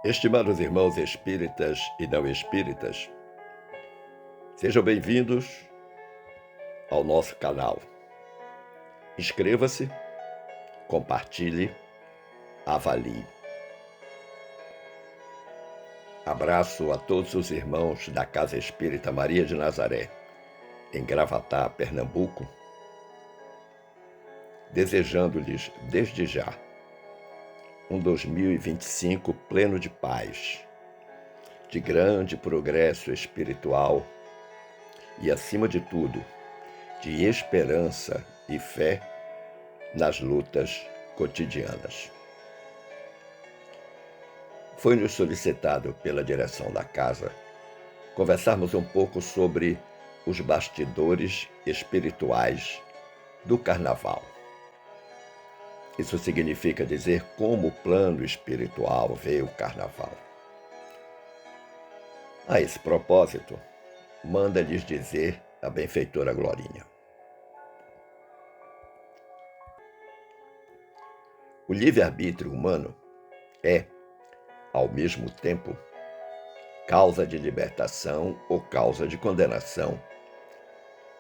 Estimados irmãos espíritas e não espíritas, sejam bem-vindos ao nosso canal. Inscreva-se, compartilhe, avalie. Abraço a todos os irmãos da Casa Espírita Maria de Nazaré, em Gravatá, Pernambuco, desejando-lhes desde já um 2025 pleno de paz, de grande progresso espiritual e, acima de tudo, de esperança e fé nas lutas cotidianas. Foi-nos solicitado pela direção da casa conversarmos um pouco sobre os bastidores espirituais do Carnaval. Isso significa dizer como o plano espiritual vê o Carnaval. A esse propósito, manda-lhes dizer a benfeitora Glorinha: o livre-arbítrio humano é, ao mesmo tempo, causa de libertação ou causa de condenação,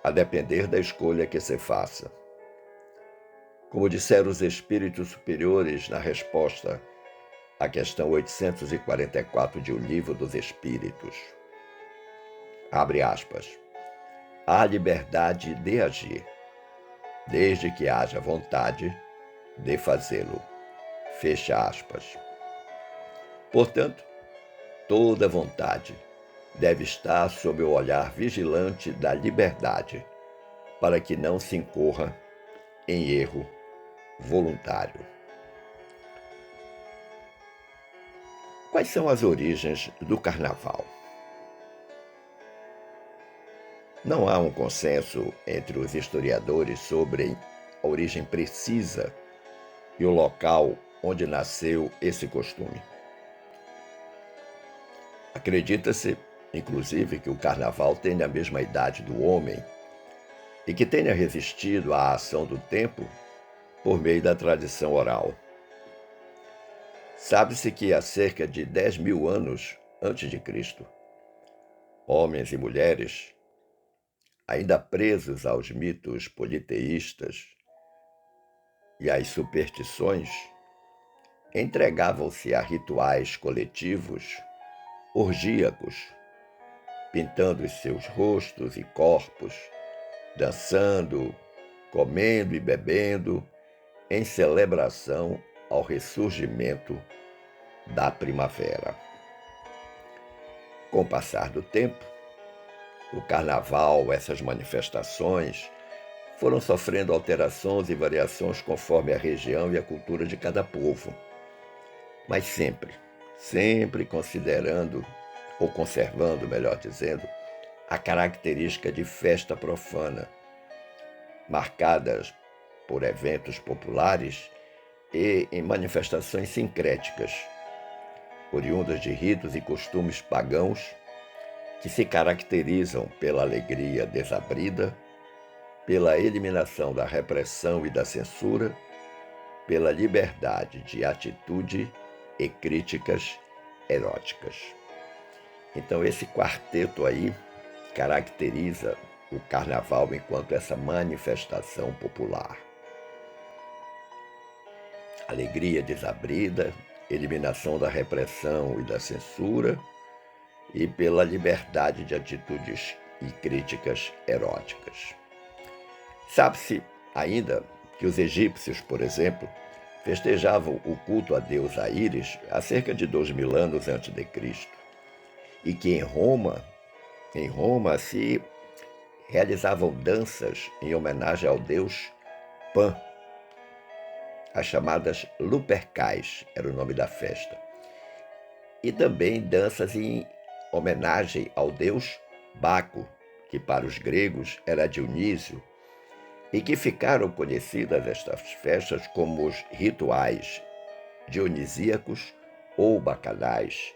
a depender da escolha que se faça. Como disseram os espíritos superiores na resposta à questão 844 de O Livro dos Espíritos, abre aspas, há liberdade de agir, desde que haja vontade de fazê-lo, fecha aspas. Portanto, toda vontade deve estar sob o olhar vigilante da liberdade, para que não se incorra em erro voluntário. Quais são as origens do Carnaval? Não há um consenso entre os historiadores sobre a origem precisa e o local onde nasceu esse costume. Acredita-se, inclusive, que o Carnaval tenha a mesma idade do homem e que tenha resistido à ação do tempo por meio da tradição oral. Sabe-se que há cerca de 10.000 anos antes de Cristo, homens e mulheres, ainda presos aos mitos politeístas e às superstições, entregavam-se a rituais coletivos orgíacos, pintando os seus rostos e corpos, dançando, comendo e bebendo, em celebração ao ressurgimento da primavera. Com o passar do tempo, o Carnaval, essas manifestações, foram sofrendo alterações e variações conforme a região e a cultura de cada povo, mas sempre considerando, ou conservando, melhor dizendo, a característica de festa profana, marcadas por eventos populares e em manifestações sincréticas, oriundas de ritos e costumes pagãos que se caracterizam pela alegria desabrida, pela eliminação da repressão e da censura, pela liberdade de atitude e críticas eróticas. Então esse quarteto aí caracteriza o Carnaval enquanto essa manifestação popular. Alegria desabrida, eliminação da repressão e da censura e pela liberdade de atitudes e críticas eróticas. Sabe-se ainda que os egípcios, por exemplo, festejavam o culto a deusa Íris há cerca de 2.000 anos antes de Cristo, e que em Roma se realizavam danças em homenagem ao deus Pan. As chamadas Lupercais era o nome da festa. E também danças em homenagem ao deus Baco, que para os gregos era Dionísio, e que ficaram conhecidas estas festas como os rituais dionisíacos ou bacanais,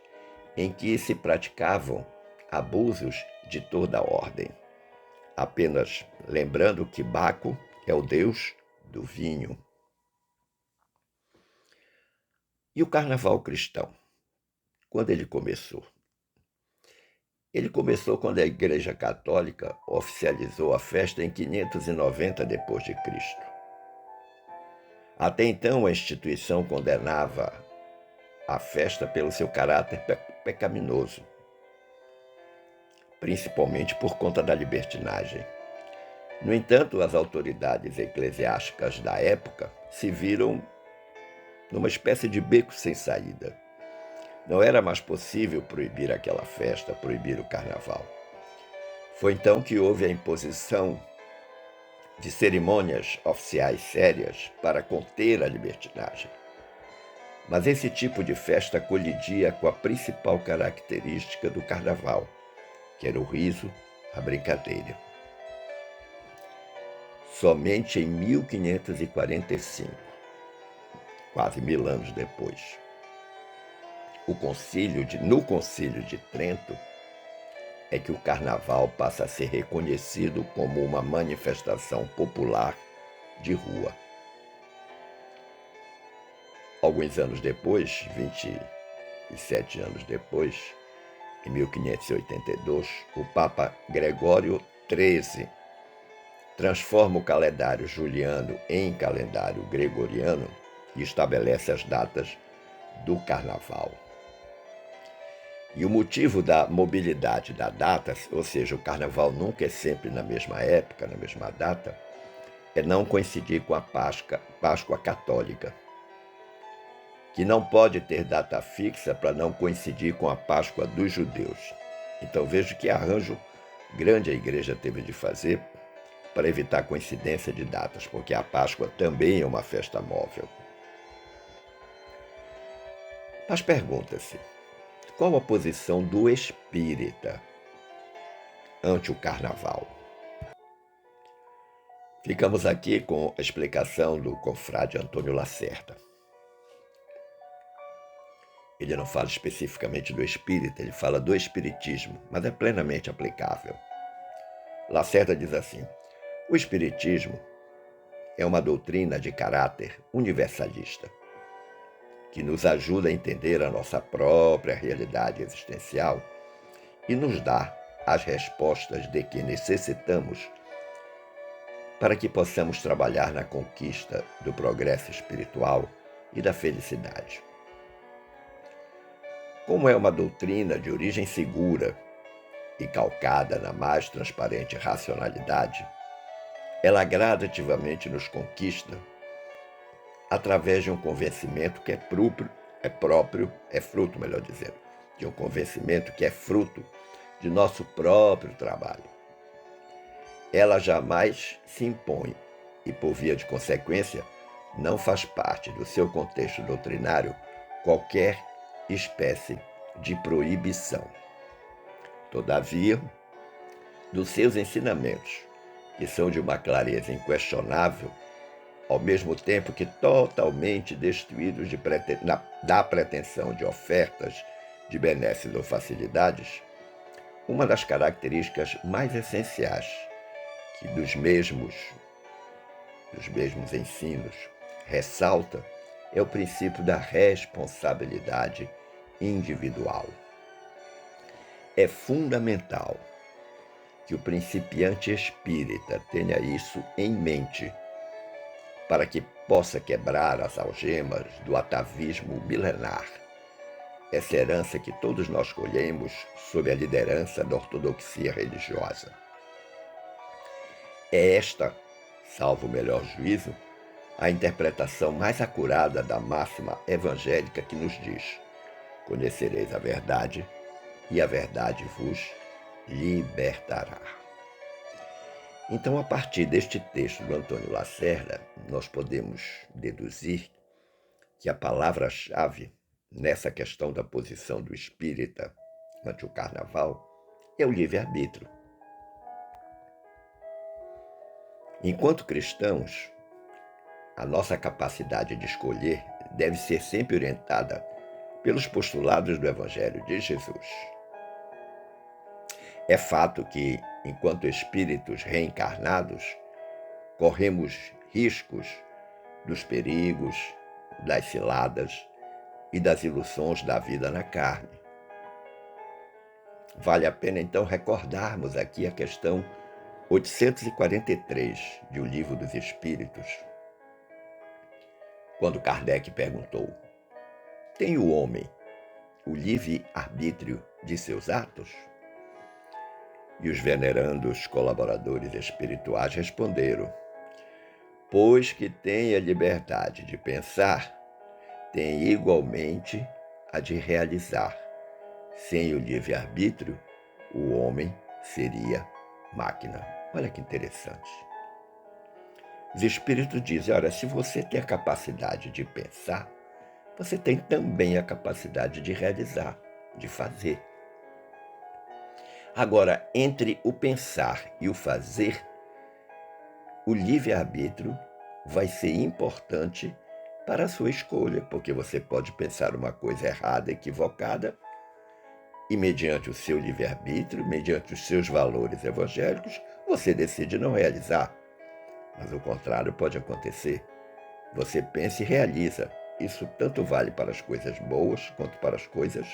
em que se praticavam abusos de toda ordem. Apenas lembrando que Baco é o deus do vinho. E o Carnaval cristão? Quando ele começou? Ele começou quando a Igreja Católica oficializou a festa em 590 depois de Cristo. Até então, a instituição condenava a festa pelo seu caráter pecaminoso, principalmente por conta da libertinagem. No entanto, as autoridades eclesiásticas da época se viram numa espécie de beco sem saída. Não era mais possível proibir aquela festa, proibir o carnaval. Foi então que houve a imposição de cerimônias oficiais sérias para conter a libertinagem. Mas esse tipo de festa colidia com a principal característica do carnaval, que era o riso, a brincadeira. Somente em 1545, quase 1000 anos depois, no Concílio de Trento, é que o carnaval passa a ser reconhecido como uma manifestação popular de rua. Alguns anos depois, 27 anos depois, em 1582, o Papa Gregório XIII transforma o calendário juliano em calendário gregoriano e estabelece as datas do carnaval. E o motivo da mobilidade da data, ou seja, o carnaval nunca é sempre na mesma época, na mesma data, é não coincidir com a Páscoa católica, que não pode ter data fixa para não coincidir com a Páscoa dos judeus. Então veja que arranjo grande a igreja teve de fazer para evitar coincidência de datas, porque a Páscoa também é uma festa móvel. Mas pergunta-se, qual a posição do espírita ante o carnaval? Ficamos aqui com a explicação do confrade Antônio Lacerda. Ele não fala especificamente do espírita, ele fala do espiritismo, mas é plenamente aplicável. Lacerda diz assim: o espiritismo é uma doutrina de caráter universalista, que nos ajuda a entender a nossa própria realidade existencial e nos dá as respostas de que necessitamos para que possamos trabalhar na conquista do progresso espiritual e da felicidade. Como é uma doutrina de origem segura e calcada na mais transparente racionalidade, ela gradativamente nos conquista através de um convencimento que é fruto, de um convencimento que é fruto de nosso próprio trabalho. Ela jamais se impõe e, por via de consequência, não faz parte do seu contexto doutrinário qualquer espécie de proibição. Todavia, dos seus ensinamentos, que são de uma clareza inquestionável, ao mesmo tempo que totalmente destituídos da pretensão de ofertas de benesses ou facilidades, uma das características mais essenciais que dos mesmos ensinos ressalta é o princípio da responsabilidade individual. É fundamental que o principiante espírita tenha isso em mente para que possa quebrar as algemas do atavismo milenar, essa herança que todos nós colhemos sob a liderança da ortodoxia religiosa. É esta, salvo o melhor juízo, a interpretação mais acurada da máxima evangélica que nos diz: conhecereis a verdade, e a verdade vos libertará. Então, a partir deste texto do Antônio Lacerda, nós podemos deduzir que a palavra-chave nessa questão da posição do espírita ante o carnaval é o livre-arbítrio. Enquanto cristãos, a nossa capacidade de escolher deve ser sempre orientada pelos postulados do Evangelho de Jesus. É fato que, enquanto espíritos reencarnados, corremos riscos dos perigos, das ciladas e das ilusões da vida na carne. Vale a pena, então, recordarmos aqui a questão 843 de O Livro dos Espíritos, quando Kardec perguntou: tem o homem o livre-arbítrio de seus atos? E os venerandos colaboradores espirituais responderam: pois que tem a liberdade de pensar, tem igualmente a de realizar. Sem o livre-arbítrio, o homem seria máquina. Olha que interessante. Os espíritos dizem: olha, se você tem a capacidade de pensar, você tem também a capacidade de realizar, de fazer. Agora, entre o pensar e o fazer, o livre-arbítrio vai ser importante para a sua escolha, porque você pode pensar uma coisa errada, equivocada, e mediante o seu livre-arbítrio, mediante os seus valores evangélicos, você decide não realizar. Mas o contrário pode acontecer. Você pensa e realiza. Isso tanto vale para as coisas boas quanto para as coisas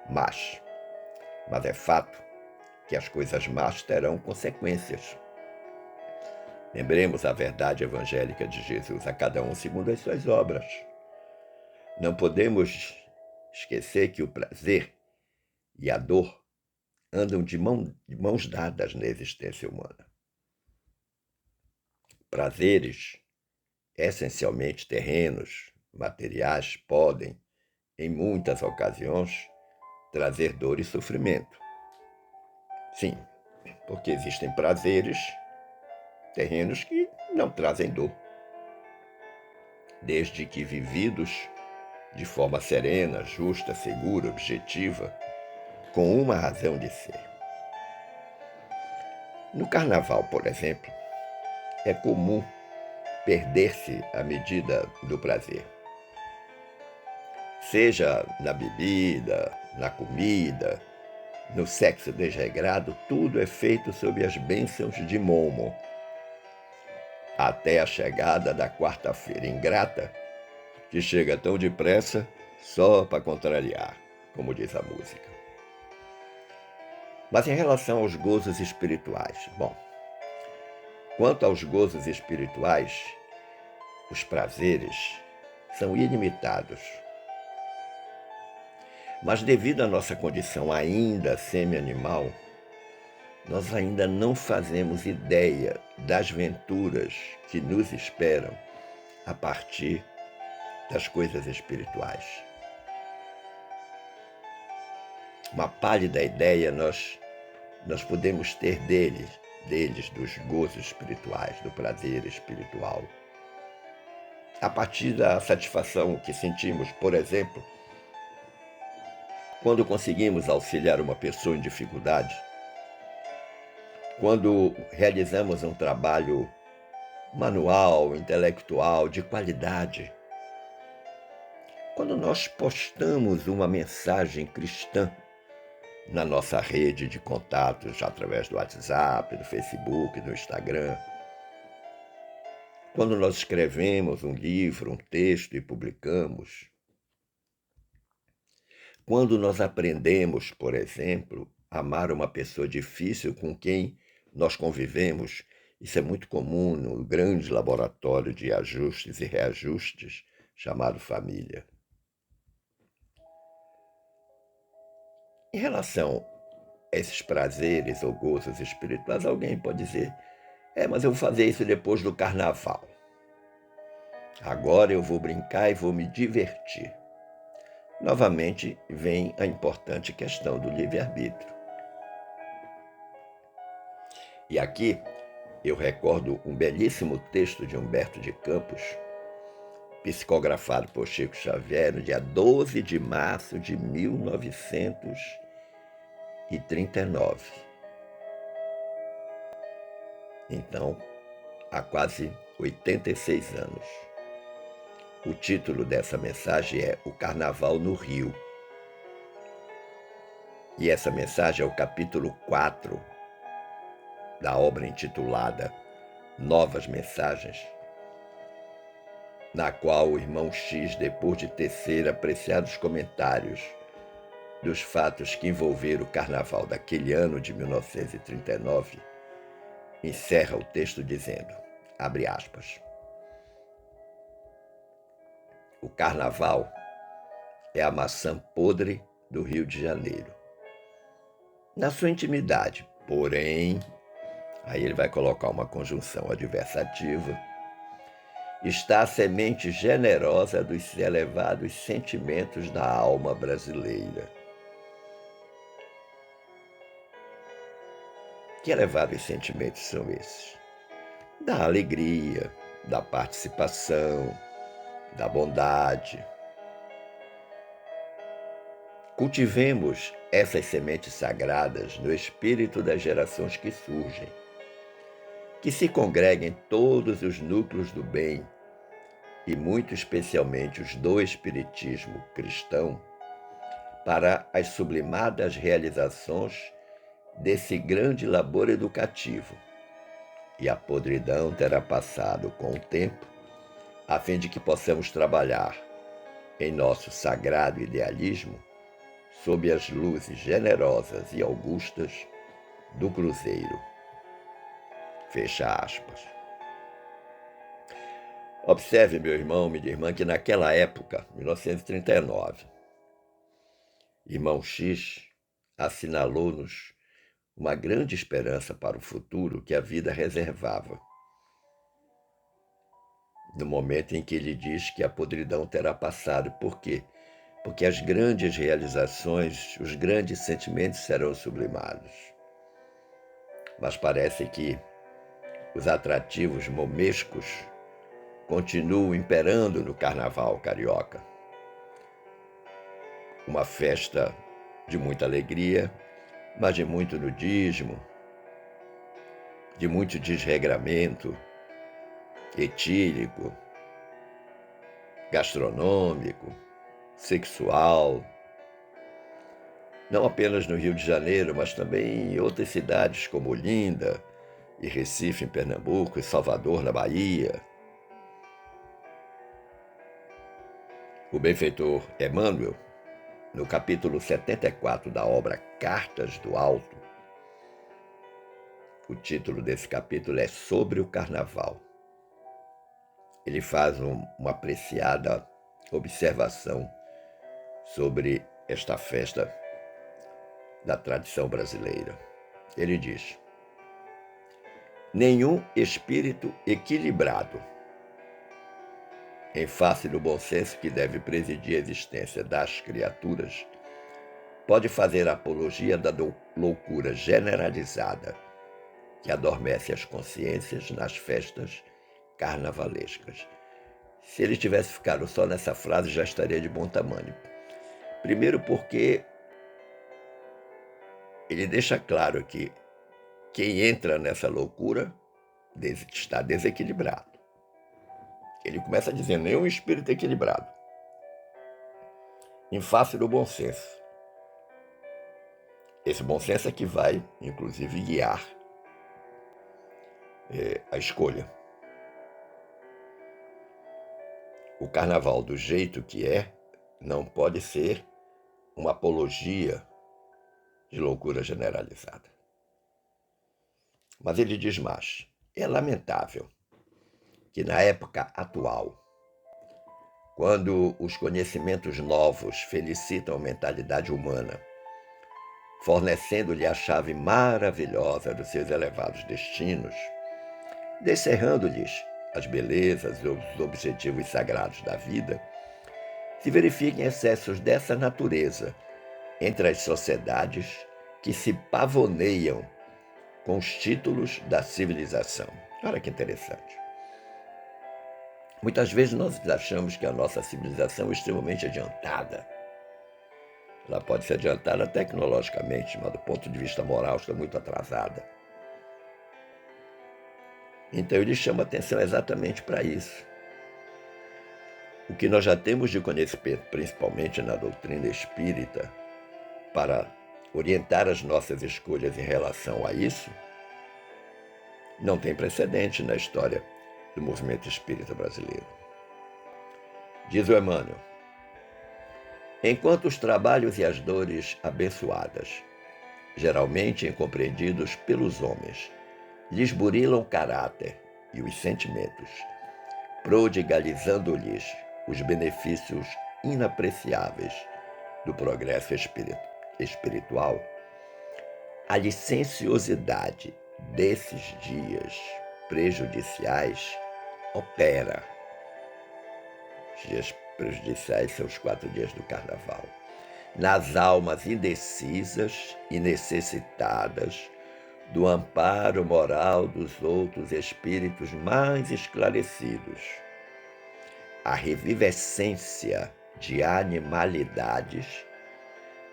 más. Mas é fato que as coisas más terão consequências. Lembremos a verdade evangélica de Jesus: a cada um segundo as suas obras. Não podemos esquecer que o prazer e a dor andam de mãos dadas na existência humana. Prazeres, essencialmente terrenos, materiais, podem, em muitas ocasiões, trazer dor e sofrimento. Sim, porque existem prazeres terrenos que não trazem dor, desde que vividos de forma serena, justa, segura, objetiva, com uma razão de ser. No carnaval, por exemplo, é comum perder-se a medida do prazer. Seja na bebida, na comida, no sexo desregrado, tudo é feito sob as bênçãos de Momo, até a chegada da quarta-feira ingrata, que chega tão depressa só para contrariar, como diz a música. Mas em relação aos gozos espirituais, quanto aos gozos espirituais, os prazeres são ilimitados. Mas devido à nossa condição ainda semi-animal, nós ainda não fazemos ideia das venturas que nos esperam a partir das coisas espirituais. Uma pálida ideia nós podemos ter deles, dos gozos espirituais, do prazer espiritual. A partir da satisfação que sentimos, por exemplo, quando conseguimos auxiliar uma pessoa em dificuldade, quando realizamos um trabalho manual, intelectual, de qualidade, quando nós postamos uma mensagem cristã na nossa rede de contatos, através do WhatsApp, do Facebook, do Instagram, quando nós escrevemos um livro, um texto e publicamos, quando nós aprendemos, por exemplo, a amar uma pessoa difícil com quem nós convivemos, isso é muito comum no grande laboratório de ajustes e reajustes chamado família. Em relação a esses prazeres ou gozos espirituais, alguém pode dizer: mas eu vou fazer isso depois do carnaval. Agora eu vou brincar e vou me divertir. Novamente vem a importante questão do livre-arbítrio. E aqui eu recordo um belíssimo texto de Humberto de Campos, psicografado por Chico Xavier no dia 12 de março de 1939. Então, há quase 86 anos. O título dessa mensagem é O Carnaval no Rio. E essa mensagem é o capítulo 4 da obra intitulada Novas Mensagens, na qual o irmão X, depois de tecer apreciados comentários dos fatos que envolveram o carnaval daquele ano de 1939, encerra o texto dizendo, abre aspas, o carnaval é a maçã podre do Rio de Janeiro. Na sua intimidade, porém, aí ele vai colocar uma conjunção adversativa, está a semente generosa dos elevados sentimentos da alma brasileira. Que elevados sentimentos são esses? Da alegria, da participação, da bondade. Cultivemos essas sementes sagradas no espírito das gerações que surgem, que se congreguem todos os núcleos do bem, e muito especialmente os do espiritismo cristão, para as sublimadas realizações desse grande labor educativo. E a podridão terá passado com o tempo, a fim de que possamos trabalhar em nosso sagrado idealismo sob as luzes generosas e augustas do Cruzeiro. Fecha aspas. Observe, meu irmão, minha irmã, que naquela época, 1939, irmão X assinalou-nos uma grande esperança para o futuro que a vida reservava. No momento em que ele diz que a podridão terá passado. Por quê? Porque as grandes realizações, os grandes sentimentos serão sublimados. Mas parece que os atrativos momescos continuam imperando no carnaval carioca. Uma festa de muita alegria, mas de muito nudismo, de muito desregramento etílico, gastronômico, sexual, não apenas no Rio de Janeiro, mas também em outras cidades como Olinda e Recife, em Pernambuco, e Salvador, na Bahia. O benfeitor Emmanuel, no capítulo 74 da obra Cartas do Alto, o título desse capítulo é Sobre o Carnaval. Ele faz uma apreciada observação sobre esta festa da tradição brasileira. Ele diz: nenhum espírito equilibrado, em face do bom senso que deve presidir a existência das criaturas, pode fazer apologia da loucura generalizada que adormece as consciências nas festas carnavalescas. Se ele tivesse ficado só nessa frase, já estaria de bom tamanho. Primeiro porque ele deixa claro que quem entra nessa loucura está desequilibrado. Ele começa dizendo, nenhum espírito equilibrado, em face do bom senso. Esse bom senso é que vai, inclusive, guiar a escolha. O carnaval, do jeito que é, não pode ser uma apologia de loucura generalizada. Mas ele diz mais, é lamentável que na época atual, quando os conhecimentos novos felicitam a mentalidade humana, fornecendo-lhe a chave maravilhosa dos seus elevados destinos, descerrando-lhes as belezas e os objetivos sagrados da vida, se verifiquem excessos dessa natureza entre as sociedades que se pavoneiam com os títulos da civilização. Olha que interessante. Muitas vezes nós achamos que a nossa civilização é extremamente adiantada. Ela pode ser adiantada tecnologicamente, mas do ponto de vista moral está muito atrasada. Então ele chama atenção exatamente para isso. O que nós já temos de conhecimento, principalmente na doutrina espírita, para orientar as nossas escolhas em relação a isso, não tem precedente na história do movimento espírita brasileiro. Diz o Emmanuel, enquanto os trabalhos e as dores abençoadas, geralmente incompreendidos pelos homens, lhes burilam o caráter e os sentimentos, prodigalizando-lhes os benefícios inapreciáveis do progresso espiritual, a licenciosidade desses dias prejudiciais opera. Os dias prejudiciais são os 4 dias do Carnaval. Nas almas indecisas e necessitadas do amparo moral dos outros espíritos mais esclarecidos, a revivescência de animalidades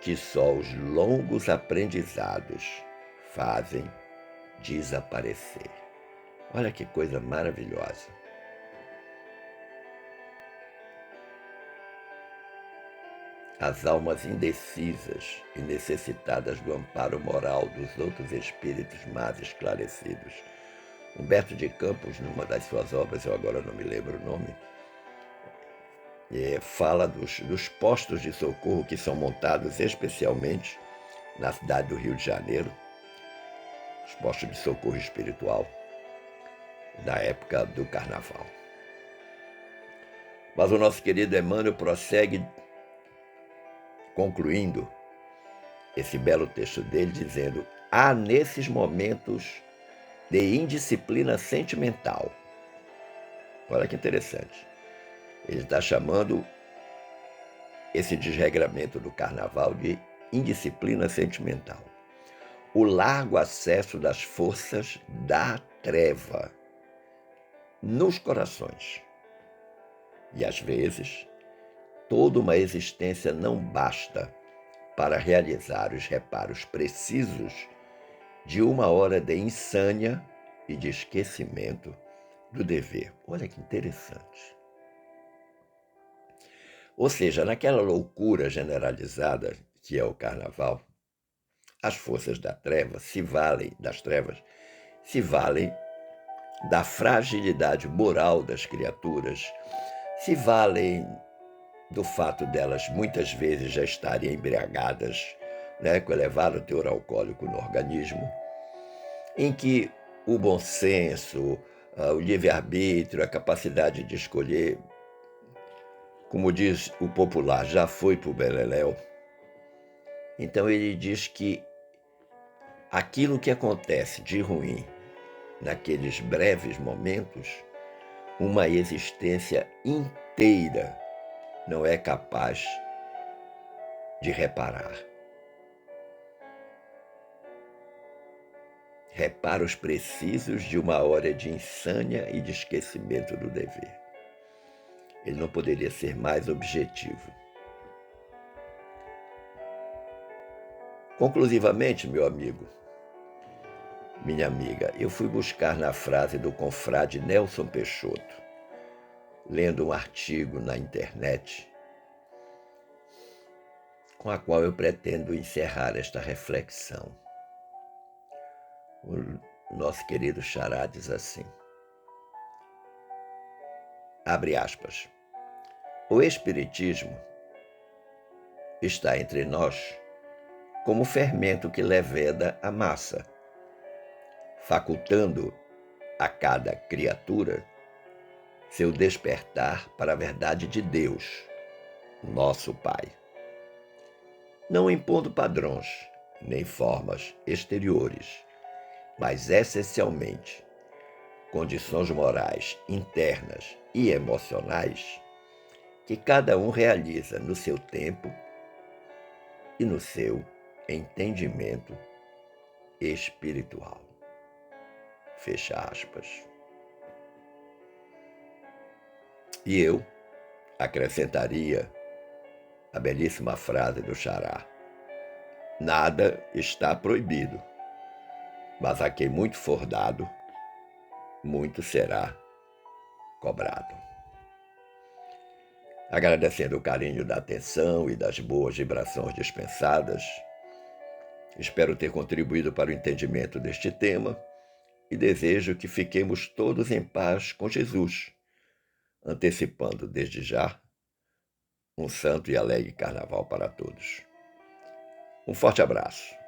que só os longos aprendizados fazem desaparecer. Olha que coisa maravilhosa. As almas indecisas e necessitadas do amparo moral dos outros espíritos mais esclarecidos. Humberto de Campos, numa das suas obras, eu agora não me lembro o nome, fala dos postos de socorro que são montados especialmente na cidade do Rio de Janeiro, os postos de socorro espiritual, na época do Carnaval. Mas o nosso querido Emmanuel prossegue concluindo esse belo texto dele, dizendo: há nesses momentos de indisciplina sentimental. Olha que interessante. Ele está chamando esse desregramento do Carnaval de indisciplina sentimental. O largo acesso das forças da treva nos corações. E às vezes, toda uma existência não basta para realizar os reparos precisos de uma hora de insânia e de esquecimento do dever. Olha que interessante. Ou seja, naquela loucura generalizada que é o Carnaval, as forças das trevas se valem da fragilidade moral das criaturas, se valem do fato delas muitas vezes já estarem embriagadas, com elevado teor alcoólico no organismo, em que o bom senso, o livre-arbítrio, a capacidade de escolher, como diz o popular, já foi pro beleléu. Então ele diz que aquilo que acontece de ruim naqueles breves momentos, uma existência inteira não é capaz de reparar. Reparos precisos de uma hora de insânia e de esquecimento do dever. Ele não poderia ser mais objetivo. Conclusivamente, meu amigo, minha amiga, eu fui buscar na frase do confrade Nelson Peixoto, lendo um artigo na internet, com a qual eu pretendo encerrar esta reflexão. O nosso querido Xará diz assim, abre aspas, o Espiritismo está entre nós como o fermento que leveda a massa, facultando a cada criatura seu despertar para a verdade de Deus, nosso Pai. Não impondo padrões, nem formas exteriores, mas essencialmente condições morais internas e emocionais que cada um realiza no seu tempo e no seu entendimento espiritual. Fecha aspas. E eu acrescentaria a belíssima frase do Xará: nada está proibido, mas a quem muito for dado, muito será cobrado. Agradecendo o carinho da atenção e das boas vibrações dispensadas, espero ter contribuído para o entendimento deste tema e desejo que fiquemos todos em paz com Jesus, antecipando desde já Um santo e alegre carnaval para todos. Um forte abraço.